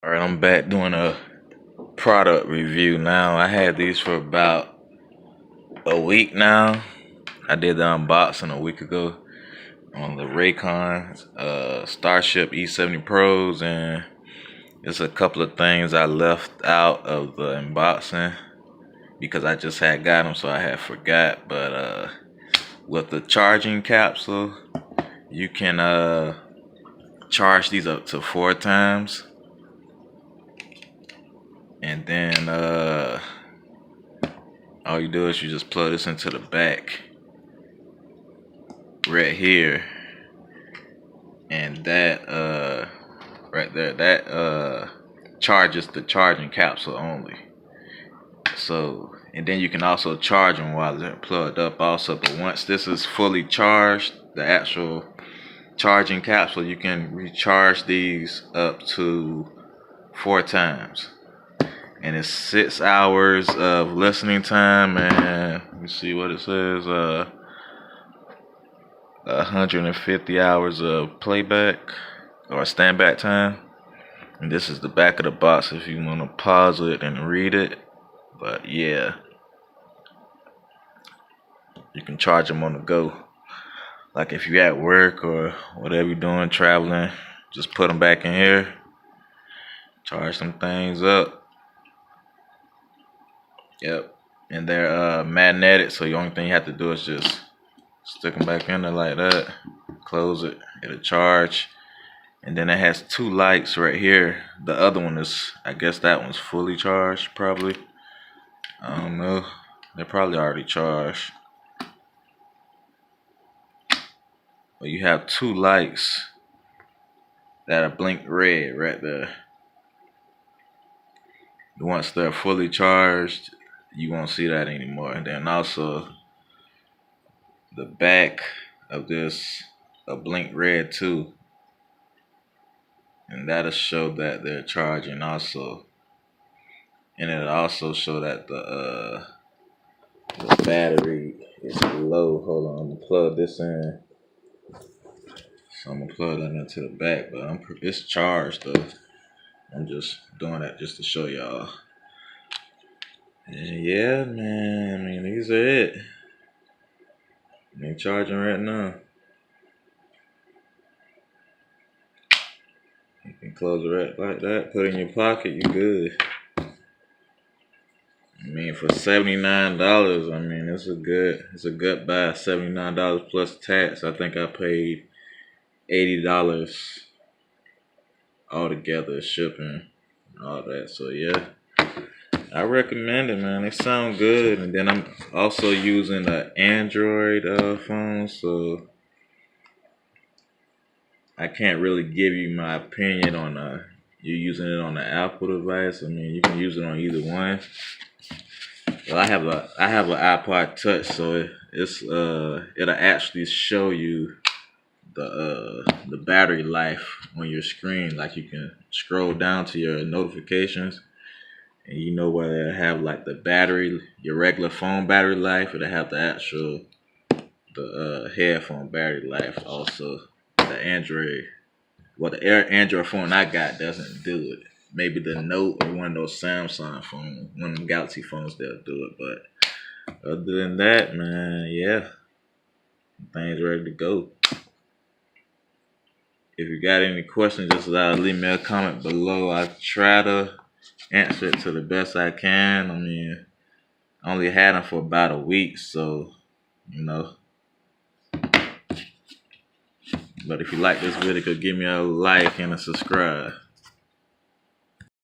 Alright, I'm back doing a product review now. I had these for about a week now. I did the unboxing a week ago on the Raycon Starship E70 Pros, and there's a couple of things I left out of the unboxing because I just had got them, so I had forgot. But with the charging capsule, you can charge these up to 4 times. And then all you do is you just plug this into the back right here, and that right there, that charges the charging capsule only. So, and then you can also charge them while they're plugged up also. But once this is fully charged, the actual charging capsule, you can recharge these up to 4 times. And it's 6 hours of listening time, and let me see what it says, 150 hours of playback or standback time. And this is the back of the box if you want to pause it and read it. But yeah, you can charge them on the go. Like if you're at work or whatever you're doing, traveling, just put them back in here, charge some things up. Yep, and they're magnetic, so the only thing you have to do is just stick them back in there like that, close it, it'll charge. And then it has 2 lights right here. The other one is, I guess that one's fully charged, probably. I don't know, they're probably already charged. But you have 2 lights that are blink red right there. Once they're fully charged, you won't see that anymore. And then also the back of this a blink red too, and that'll show that they're charging also. And it'll also show that the battery is low. Hold on, I'm gonna plug this in. So I'm gonna plug that into the back, but it's charged though. I'm just doing that just to show y'all. And yeah, man, I mean, these are it. They're charging right now. You can close it right like that, put it in your pocket, you good. I mean, for $79, I mean, it's a good buy. $79 plus tax. I think I paid $80 altogether, shipping and all that. So yeah, I recommend it, man. They sound good. And then I'm also using an Android phone, so I can't really give you my opinion on you using it on the Apple device. I mean, you can use it on either one. Well, I have an iPod Touch, so it'll actually show you the battery life on your screen. Like you can scroll down to your notifications, and you know where it'll have like the battery, your regular phone battery life. It'll have the actual headphone battery life also. The Android, well, the Android phone I got doesn't do it. Maybe the Note or one of those Samsung phones, one of them Galaxy phones, they'll do it. But other than that, man, yeah, things ready to go. If you got any questions, just leave me a comment below. I try to answer it to the best I can. I mean, I only had them for about a week, so, you know. But if you like this video, give me a like and a subscribe.